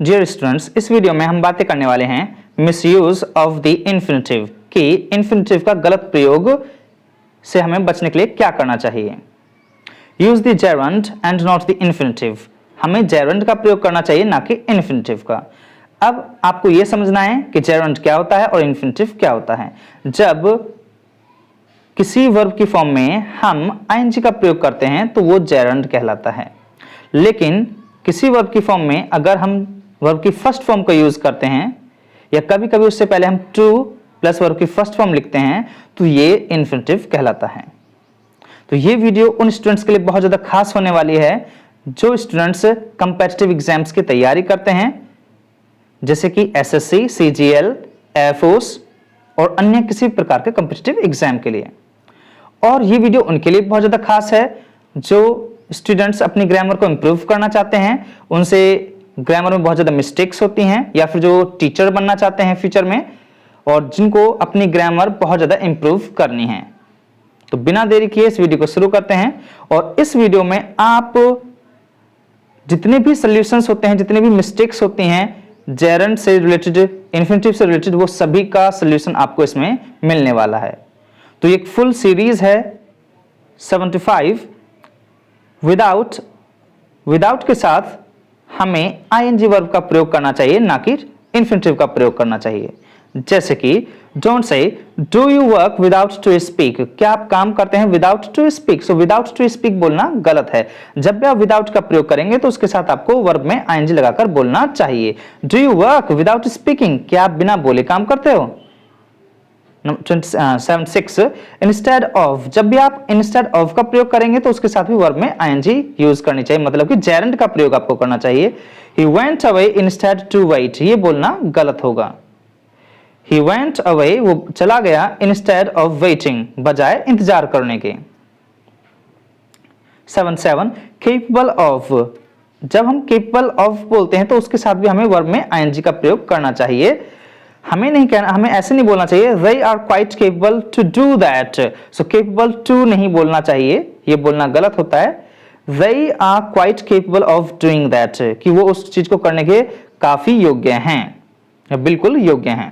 Dear students, इस video में हम बातें करने वाले हैं मिसयूज ऑफ द इन्फिनेटिव कि इन्फिनेटिव का गलत प्रयोग से हमें बचने के लिए क्या करना चाहिए। Use the gerund and not the infinitive, हमें जेरंड का प्रयोग करना चाहिए ना कि इन्फिनेटिव का। अब आपको यह समझना है कि जेरंड क्या होता है और इन्फिनेटिव क्या होता है। जब किसी वर्ब की फॉर्म में हम आईएनजी का प्रयोग करते हैं तो वो जेरंड कहलाता है, लेकिन किसी वर्ब की फॉर्म में अगर हम वर्ब की फर्स्ट फॉर्म का यूज करते हैं या कभी कभी उससे पहले हम टू प्लस वर्ब की फर्स्ट फॉर्म लिखते हैं तो ये इन्फिनेटिव कहलाता है। तो ये वीडियो उन स्टूडेंट्स के लिए बहुत ज्यादा खास होने वाली है जो स्टूडेंट्स कंपेटिटिव एग्जाम्स की तैयारी करते हैं, जैसे कि एसएससी, सीजीएल, एयरफोर्स और अन्य किसी प्रकार के कंपेटिटिव एग्जाम के लिए। और ये वीडियो उनके लिए बहुत ज्यादा खास है जो स्टूडेंट्स अपनी ग्रामर को इंप्रूव करना चाहते हैं, उनसे ग्रामर में बहुत ज्यादा मिस्टेक्स होती हैं, या फिर जो टीचर बनना चाहते हैं फ्यूचर में और जिनको अपनी ग्रामर बहुत ज्यादा इंप्रूव करनी है। तो बिना देरी किए इस वीडियो को शुरू करते हैं। और इस वीडियो में आप जितने भी सॉल्यूशंस होते हैं, जितने भी मिस्टेक्स होती हैं जेरंड से रिलेटेड, इन्फिनेटिव से रिलेटेड, वो सभी का सॉल्यूशन आपको इसमें मिलने वाला है। तो एक फुल सीरीज है 75 विदाउट के साथ हमें आईएनजी वर्ब का प्रयोग करना चाहिए ना कि इन्फिनेटिव का प्रयोग करना चाहिए। जैसे कि don't say do you work without to speak, क्या आप काम करते हैं without to speak. So without to speak बोलना गलत है। जब भी आप विदाउट का प्रयोग करेंगे तो उसके साथ आपको वर्ब में आईएनजी लगाकर बोलना चाहिए। Do you work without speaking, क्या आप बिना बोले काम करते हो। 76 इंस्टेड ऑफ, जब भी आप इंस्टेड ऑफ का प्रयोग करेंगे तो उसके साथ भी वर्ब में आईएनजी यूज करनी चाहिए, मतलब कि जेरंड का प्रयोग आपको करना चाहिए। He went away instead to wait, ये बोलना गलत होगा। ही वेंट अवे, वो चला गया, इंस्टेड ऑफ वेटिंग, बजाय इंतजार करने के। 77 केपेबल ऑफ, जब हम केपेबल ऑफ बोलते हैं तो उसके साथ भी हमें वर्ब में आईएनजी का प्रयोग करना चाहिए। हमें नहीं कहना, हमें ऐसे नहीं बोलना चाहिए they are quite capable to do that, so capable to नहीं बोलना चाहिए, ये बोलना गलत होता है। they are quite capable of doing that, कि वो उस चीज को करने के काफी योग्य हैं, बिल्कुल योग्य हैं।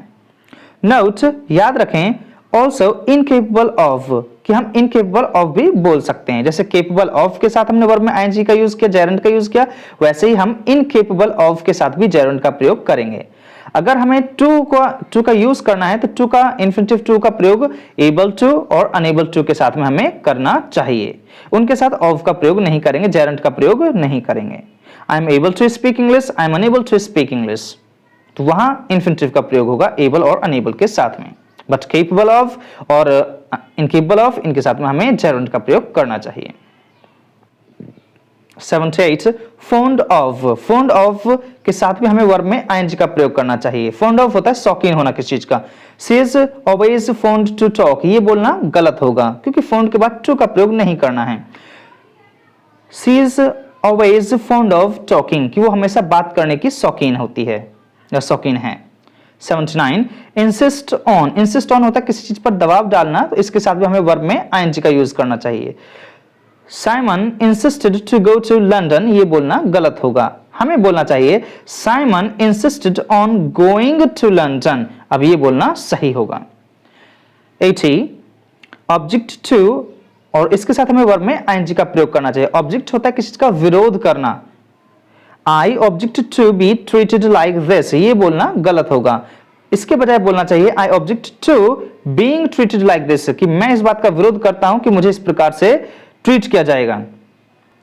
नोट, याद रखें, also incapable of, कि हम incapable of भी बोल सकते हैं। जैसे capable of के साथ हमने वर्ब में ing का यूज किया, जेरंड का यूज किया, वैसे ही हम incapable of के साथ भी जेरंड का प्रयोग करेंगे। अगर हमें टू का यूज करना है तो टू का इन्फिनेटिव टू का प्रयोग एबल टू और अनेबल टू के साथ में हमें करना चाहिए। उनके साथ ऑफ का प्रयोग नहीं करेंगे, जेरंड का प्रयोग नहीं करेंगे। I am able to speak English, I am unable to speak English, तो वहां इन्फिनेटिव का प्रयोग होगा एबल और अनेबल के साथ में। बट केपेबल ऑफ और इनकेपेबल ऑफ, इनके साथ में हमें जेरंड का प्रयोग करना चाहिए। 78 fond of के साथ भी हमें वर्ब में आईएनजी का प्रयोग करना चाहिए। fond of होता है शौकीन होना किसी चीज का। she is always fond to talk, ये बोलना गलत होगा क्योंकि fond के बाद to का प्रयोग नहीं करना है। she is always fond of talking, कि वो हमेशा बात करने की शौकीन होती है या शौकीन है। 79 insist on होता है किसी चीज पर दबाव डालना, तो इसके साथ भी हमें वर्ब में आईएनजी का यूज करना चाहिए। Simon insisted to go to London, ये बोलना गलत होगा, हमें बोलना चाहिए Simon insisted on going to London, अब ये बोलना सही होगा। 80 ऑब्जेक्ट टू, और इसके साथ हमें वर्ब में आईएनजी का प्रयोग करना चाहिए। ऑब्जेक्ट होता है किसी का विरोध करना। I object to be treated like this, ये बोलना गलत होगा, इसके बजाय बोलना चाहिए I object to being treated like this, कि मैं इस बात का विरोध करता हूं कि मुझे इस प्रकार से ट्रीट किया जाएगा।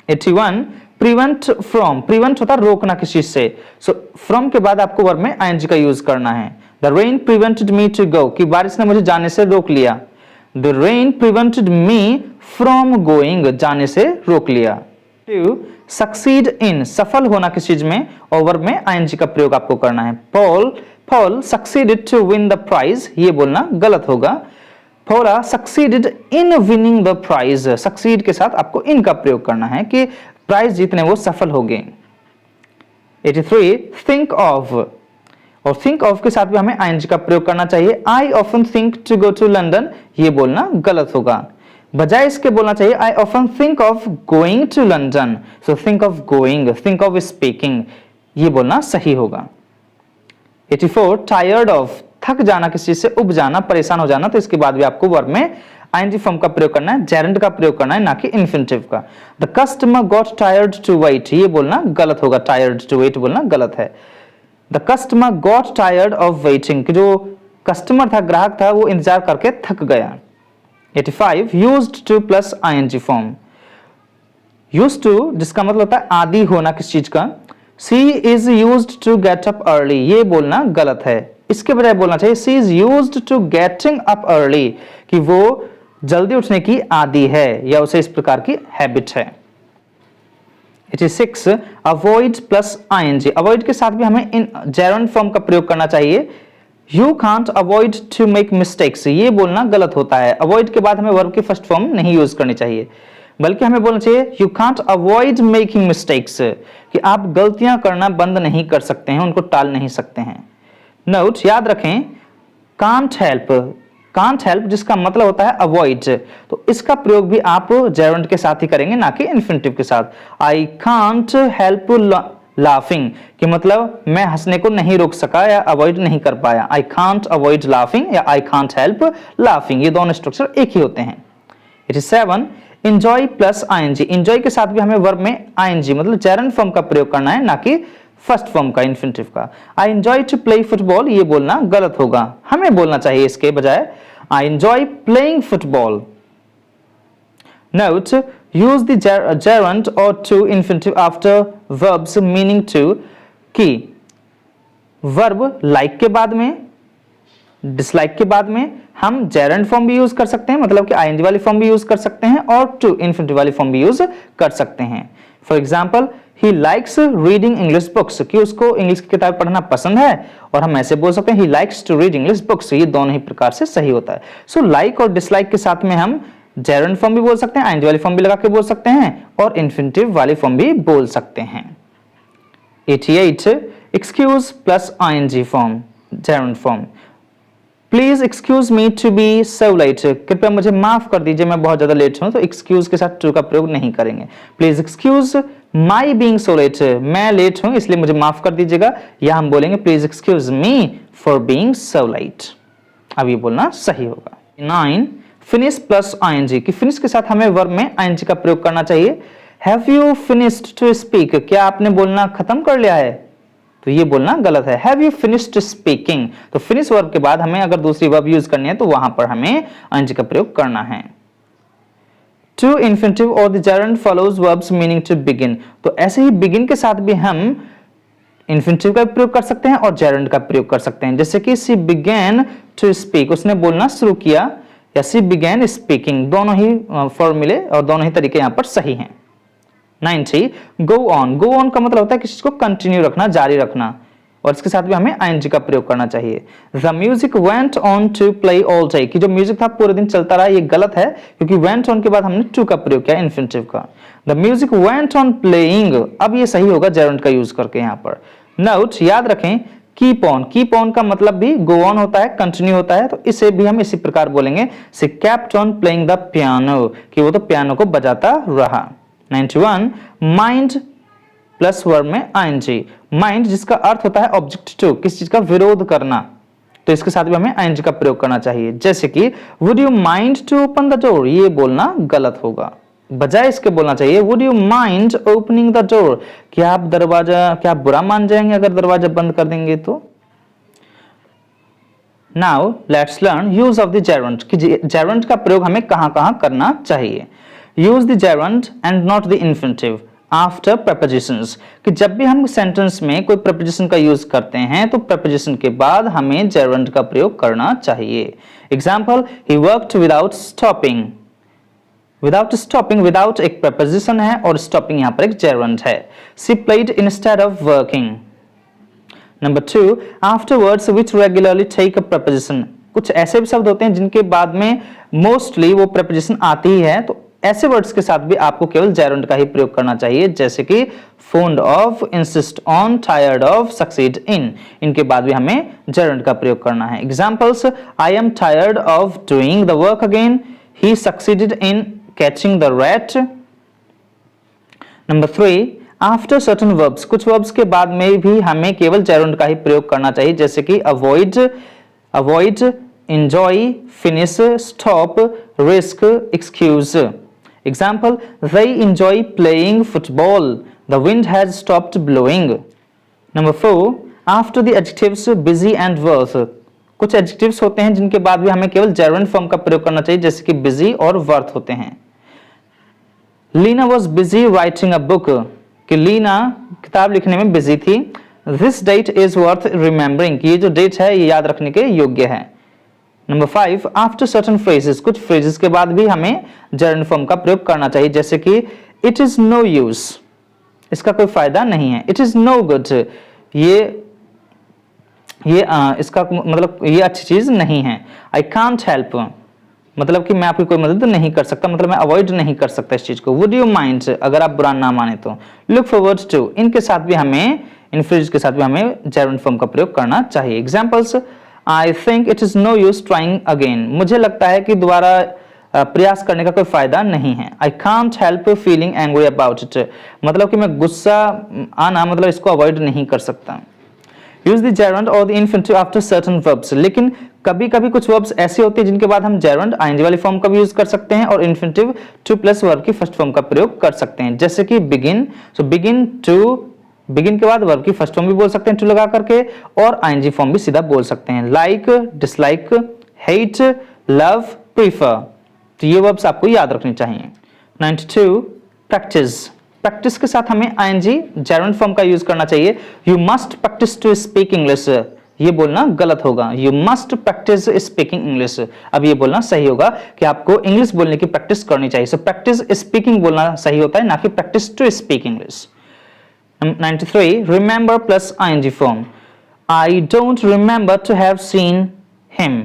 81 प्रिवेंट फ्रॉम, प्रिवेंट होता है रोकना किसी चीज से, सो फ्रॉम के बाद आपको वर्ब में आईएनजी का यूज करना है। The rain prevented me to go, कि बारिश ने मुझे जाने से रोक लिया। The rain prevented me from going, जाने से रोक लिया। टू सक्सीड इन, सफल होना किसी चीज में, और वर्ब में आईएनजी का प्रयोग आपको करना है। Paul succeeded to win the prize, ये बोलना गलत होगा। Paula succeeded in winning the prize, succeed के साथ आपको इन का प्रयोग करना है कि प्राइज जीतने वो सफल हो गए। 83 think of, और think of के साथ भी हमें ing का प्रयोग करना चाहिए। I often think to go to London, ये बोलना गलत होगा, बजाय इसके बोलना चाहिए I often think of going to London, so think of going, think of speaking, ये बोलना सही होगा। 84 टायर्ड ऑफ, थक जाना, किसी चीज से उब जाना, परेशान हो जाना, तो इसके बाद भी आपको वर्ब में आईएनजी फॉर्म का प्रयोग करना है, जेरेंट का प्रयोग करना है, ना कि इन्फिनिटिव का। The customer got tired to wait, ये बोलना गलत होगा, टायर्ड टू वेट बोलना गलत है। The customer got tired of waiting, कि जो कस्टमर था, ग्राहक था, वो इंतजार करके थक गया। 85 used to plus ING form, used to जिसका मतलब होता है आदि होना किस चीज का। She is used to get up early, ये बोलना गलत है, इसके बजाय बोलना चाहिए she is used to getting up early, कि वो जल्दी उठने की आदि है या उसे इस प्रकार की हैबिट है। 86 अवॉइड प्लस आईएनजी, अवॉइड के साथ भी हमें इन जेरेंट फॉर्म का प्रयोग करना चाहिए। You can't avoid to make mistakes, ये बोलना गलत होता है, अवॉइड के बाद हमें वर्ब की फर्स्ट फॉर्म नहीं यूज करनी चाहिए, बल्कि हमें बोलना चाहिए you can't avoid making mistakes, कि आप गलतियां करना बंद नहीं कर सकते हैं, उनको टाल नहीं सकते हैं। नोट याद रखें, कांट हेल्प जिसका मतलब होता है अवॉइड, तो इसका प्रयोग भी आप जेरेंट के साथ ही करेंगे, ना कि इन्फिनिटिव के साथ। आई कांट हेल्प लाफिंग, कि मतलब मैं हंसने को नहीं रोक सका या अवॉइड नहीं कर पाया। आई कांट अवॉइड लाफिंग या आई कांट हेल्प लाफिंग, ये दोनों स्ट्रक्चर एक ही होते हैं। 87 एंजॉय प्लस आईएनजी, एंजॉय के साथ भी हमें वर्ब में आईएनजी मतलब जेरेंट फॉर्म का प्रयोग करना है, ना कि फर्स्ट फॉर्म का, इन्फिनिटिव का। I enjoy to play football, ये बोलना गलत होगा, हमें बोलना चाहिए इसके बजाय I enjoy playing football. Note use the gerund और to infinitive after verbs meaning to, कि वर्ब लाइक के बाद में, डिसलाइक के बाद में हम जेरेंट फॉर्म भी यूज कर सकते हैं, मतलब कि आईएनजी वाली फॉर्म भी यूज कर सकते हैं, और टू इन्फिनिटिव वाली फॉर्म भी यूज कर सकते हैं। For example he likes reading English books, कि उसको इंग्लिश की किताब पढ़ना पसंद है, और हम ऐसे बोल सकते हैं he likes to read English books, ये दोनों ही प्रकार से सही होता है। सो लाइक और डिसलाइक के साथ में हम जेरेंट फॉर्म भी बोल सकते हैं, आईएनजी वाली फॉर्म भी लगा के बोल सकते हैं, और इन्फिनिटिव वाली फॉर्म भी बोल सकते हैं। 88 excuse plus ING form, gerund form. Please excuse me to be so late, कृपया मुझे माफ कर दीजिए मैं बहुत ज्यादा लेट हूं, तो एक्सक्यूज के साथ टू का प्रयोग नहीं करेंगे। Please excuse my being so let, मैं लेट हूं इसलिए मुझे माफ कर दीजिएगा, या हम बोलेंगे please excuse me for being so let, अब ये बोलना सही होगा। 9 फिनिश प्लस आईएनजी, कि फिनिश के साथ हमें वर्ब में आईएनजी का प्रयोग करना चाहिए। Have you finished to speak, क्या आपने बोलना खत्म कर लिया है, तो ये बोलना गलत है। हैव यू फिनिश्ड स्पीकिंग, तो फिनिश वर्ब के बाद हमें अगर दूसरी वर्ब यूज करनी है तो वहां पर हमें आईएनजी का प्रयोग करना है। टू इन्फिनिटिव और the gerund follows verbs meaning to begin, तो ऐसे ही बिगिन के साथ भी हम इन्फिनिटिव का प्रयोग कर सकते हैं और जेरेंट का प्रयोग कर सकते हैं, जैसे कि सी बिगेन टू स्पीक, उसने बोलना शुरू किया, या सी बिगेन स्पीकिंग, दोनों ही फॉर्मूले और दोनों ही तरीके यहां पर सही हैं। 90 गो ऑन का मतलब होता है किसी चीज को कंटिन्यू रखना, जारी रखना, और इसके साथ भी हमें आईएनजी का प्रयोग करना चाहिए। The music went on to play all day, कि जो म्यूजिक था पूरे दिन चलता रहा, ये गलत है, क्योंकि वेंट ऑन के बाद हमने टू का प्रयोग किया इन्फिनिटिव का। The music went on playing, अब ये सही होगा जेरेंट का यूज करके यहाँ पर। नोट याद रखें, कीप ऑन का मतलब भी गो ऑन होता है, कंटिन्यू होता है, तो इसे भी हम इसी प्रकार बोलेंगे, she kept on playing the piano, कि वो तो पियानो को बजाता रहा। 91 माइंड प्लस वर्ब में आईएनजी, माइंड जिसका अर्थ होता है ऑब्जेक्ट टू, किसी चीज का विरोध करना, तो इसके साथ भी हमें आईएनजी का प्रयोग करना चाहिए, जैसे कि would you mind to open the door, ये बोलना गलत होगा, बजाय इसके बोलना चाहिए would you mind opening the door, क्या आप बुरा मान जाएंगे अगर दरवाजा बंद कर देंगे तो। Now let's learn use of the Geraint, कि जेरेंट का प्रयोग हमें कहां-कहां करना चाहिए। Use the Geraint and not the infinitive after prepositions, कि जब भी हम सेंटेंस में कोई preposition का यूज करते हैं तो preposition के बाद हमें जेरेंट का प्रयोग करना चाहिए। Example, he worked without stopping, without एक preposition है और stopping यहाँ पर एक जेरेंट है। she played instead of working। Number 2, afterwards which regularly take a preposition, कुछ ऐसे भी शब्द होते हैं जिनके बाद में मोस्टली वो preposition आती ही है, तो ऐसे वर्ड्स के साथ भी आपको केवल जेरेंट का ही प्रयोग करना चाहिए, जैसे कि fond of, insist on, tired of, succeed in, इनके बाद भी हमें जेरेंट का प्रयोग करना है। Examples, I am tired of doing the work again, he succeeded in catching the rat। Number 3, after certain verbs, कुछ वर्ब्स के बाद में भी हमें केवल जेरोंड का ही प्रयोग करना चाहिए, जैसे कि avoid, avoid, enjoy, finish, stop, risk, excuse. Example, they enjoy playing football, the wind has stopped blowing। Number 4, after the adjectives busy and worth, कुछ एडजेक्टिव्स होते हैं जिनके बाद भी हमें केवल जेरोंड फॉर्म का प्रयोग करना चाहिए, जैसे कि busy और वर्थ होते हैं। Leena was busy writing a book, कि लीना किताब लिखने में बिजी थी। This date is worth remembering, ये जो डेट है ये याद रखने के योग्य है। नंबर 5, आफ्टर सर्टन फ्रेजेस, कुछ फ्रेजेस के बाद भी हमें जेरोंड फॉर्म का प्रयोग करना चाहिए, जैसे कि इट इज नो यूज, इसका कोई फायदा नहीं है। इट इज नो गुड, इसका मतलब ये अच्छी चीज नहीं है। आई कांट हेल्प, मतलब कि मैं आपकी कोई मदद नहीं कर सकता, मतलब मैं अवॉइड नहीं कर सकता इस चीज को। वुड यू माइंड, अगर आप बुरा ना माने तो। लुक फॉरवर्ड टू, इनके साथ भी हमें, इन फ्रेज के साथ भी हमें जेरोंड फॉर्म का प्रयोग करना चाहिए। Examples, I think it is no use trying again, मुझे लगता है कि दोबारा प्रयास करने का कोई फायदा नहीं है। I can't help feeling angry about it, मतलब कि मैं गुस्सा आना, मतलब इसको अवॉइड नहीं कर सकता। यूज द जेरोंड और the infinitive after certain verbs, लेकिन कभी कभी कुछ वर्ब्स ऐसे होते हैं जिनके बाद हम जेरोंड आईएनजी वाली फॉर्म का भी यूज कर सकते हैं और इन्फिनिटिव टू प्लस वर्ब की फर्स्ट फॉर्म का प्रयोग कर सकते हैं, जैसे कि begin. So begin to, begin के बाद वर्ब की फर्स्ट फॉर्म भी बोल सकते हैं टू लगा करके, और आईएनजी फॉर्म भी सीधा बोल सकते हैं, like, dislike, hate, love, prefer. तो ये वर्ब्स आपको याद रखनी चाहिए। 92, प्रैक्टिस, प्रैक्टिस के साथ हमें आईएनजी जेरोंड फॉर्म का यूज करना चाहिए। You must practise to speak English, ये बोलना गलत होगा। You must practise speaking English, अब ये बोलना सही होगा कि आपको इंग्लिश बोलने की प्रैक्टिस करनी चाहिए। सो प्रैक्टिस स्पीकिंग बोलना सही होता है, ना कि practise to speak English. 93, remember plus ING form, I don't remember to have seen him,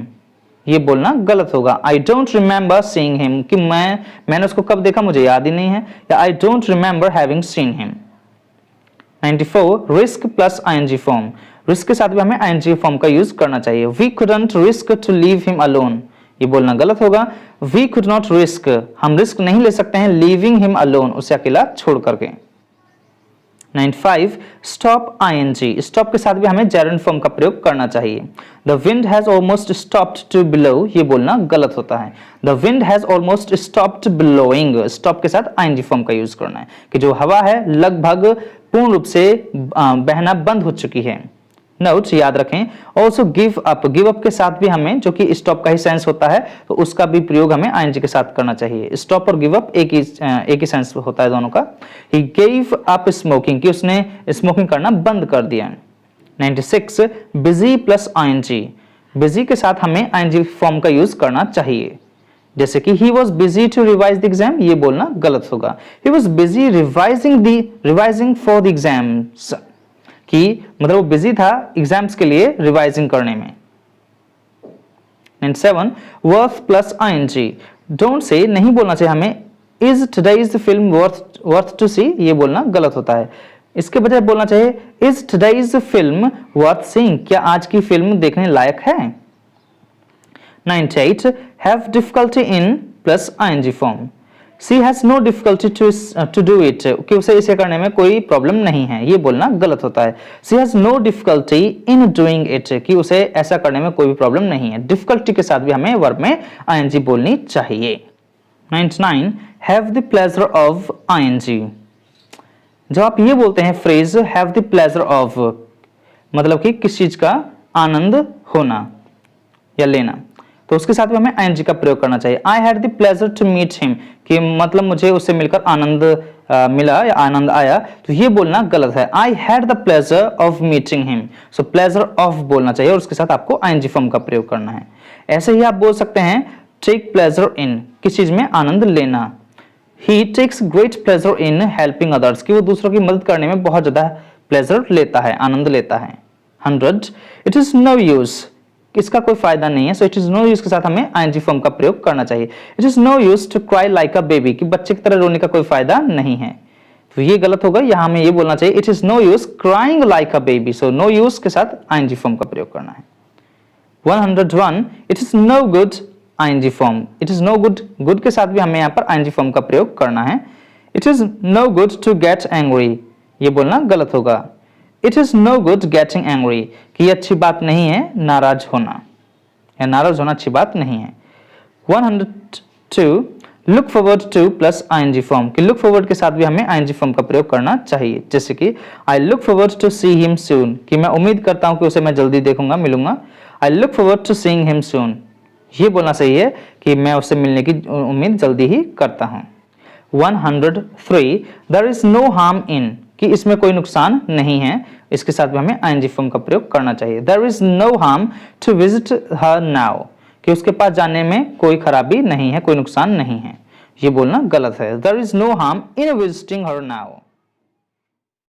ये बोलना गलत होगा। I don't remember seeing him, कि मैंने उसको कब देखा मुझे याद ही नहीं है, या I don't remember having seen him. 94, risk plus ING form, risk के साथ भी हमें आईएनजी फॉर्म का यूज करना चाहिए। We couldn't risk to leave him alone, ये बोलना गलत होगा। वी कुड नॉट रिस्क, हम रिस्क नहीं ले सकते हैं लीविंग हिम अलोन, उसे अकेला छोड़ करके। 95, स्टॉप आईएनजी, स्टॉप के साथ भी हमें जेरोंड फॉर्म का प्रयोग करना चाहिए। The wind has almost stopped to blow, ये बोलना गलत होता है। The wind has almost stopped blowing, stop के साथ आईएनजी फॉर्म का यूज करना है कि जो हवा है लगभग पूर्ण रूप से बहना बंद हो चुकी है। नोट्स याद रखें। Also give up, give up के साथ भी हमें, जो कि स्टॉप का ही सेंस होता है, तो उसका भी प्रयोग हमें आईएनजी के साथ करना चाहिए। स्टॉप और गिव अप एक ही सेंस होता है दोनों का। ही गेव अप स्मोकिंग, कि उसने स्मोकिंग करना बंद कर दिया। 96, बिजी प्लस आईएनजी, बिजी के साथ हमें आईएनजी फॉर्म का यूज करना चाहिए, जैसे कि he was busy to revise the exam, ये बोलना गलत होगा। He was busy revising for the exams, कि मतलब वो बिजी था एग्जाम्स के लिए रिवाइजिंग करने में। 97, worth plus ING, don't say नहीं बोलना चाहिए हमें is today's film worth to see, ये बोलना गलत होता है। इसके बजाय बोलना चाहिए is today's film worth seeing, क्या आज की फिल्म देखने लायक है। 98, have difficulty in plus ING form, she has no difficulty to do it, कि उसे इसे करने में कोई प्रॉब्लम नहीं है, ये बोलना गलत होता है। She has no difficulty in doing it, कि उसे ऐसा करने में कोई भी प्रॉब्लम नहीं है। डिफिकल्टी के साथ भी हमें वर्ब में आईएनजी बोलनी चाहिए। 99, have the pleasure of ING, जब आप ये बोलते हैं phrase have the pleasure of, मतलब कि किस चीज का आनंद होना या लेना, तो उसके साथ भी हमें आईएनजी का प्रयोग करना चाहिए। I had the pleasure to meet him, कि मतलब मुझे उससे मिलकर आनंद मिला या आनंद आया, तो ये बोलना गलत है। आई had the pleasure of meeting him, so pleasure of बोलना चाहिए और उसके साथ आपको आईएनजी फॉर्म का प्रयोग करना है। ऐसे ही आप बोल सकते हैं टेक प्लेजर इन, किस चीज में आनंद लेना। He takes great pleasure in helping others, कि वो दूसरों की मदद करने में बहुत ज्यादा प्लेजर लेता है, आनंद लेता है। 100, इट इज नो यूज, इसका कोई फायदा नहीं है, so it is no use के साथ हमें आईएनजी फॉर्म का प्रयोग करना चाहिए। It is no use to cry like a baby, कि बच्चे की तरह रोने का कोई फायदा नहीं है, तो ये गलत होगा। यहां हमें ये बोलना चाहिए it is no use crying like a baby, so no use के साथ आईएनजी फॉर्म का प्रयोग करना है। 101, it is no good ING form, it is no good, good के साथ भी हमें यहाँ पर आईएनजी फॉर्म का प्रयोग करना है। It is no good to get angry, ये बोलना गलत होगा। It is no good getting angry, कि ये अच्छी बात नहीं है नाराज होना, या नाराज होना अच्छी बात नहीं है। 102 look forward to plus ING form, कि लुक फॉरवर्ड के साथ भी हमें आईएनजी फॉर्म का प्रयोग करना चाहिए, जैसे कि I look forward to see him soon, कि मैं उम्मीद करता हूं कि उसे मैं जल्दी देखूंगा, मिलूंगा। I look forward to seeing him soon, ये बोलना सही है कि मैं उससे मिलने की उम्मीद जल्दी ही करता हूं। 103 there is no harm in, कि इसमें कोई नुकसान नहीं है, इसके साथ भी हमें आईएनजी फॉर्म का प्रयोग करना चाहिए। There is no harm to visit her now, कि उसके पास जाने में कोई खराबी नहीं है, कोई नुकसान नहीं है, ये बोलना गलत है। There is no harm in visiting her now.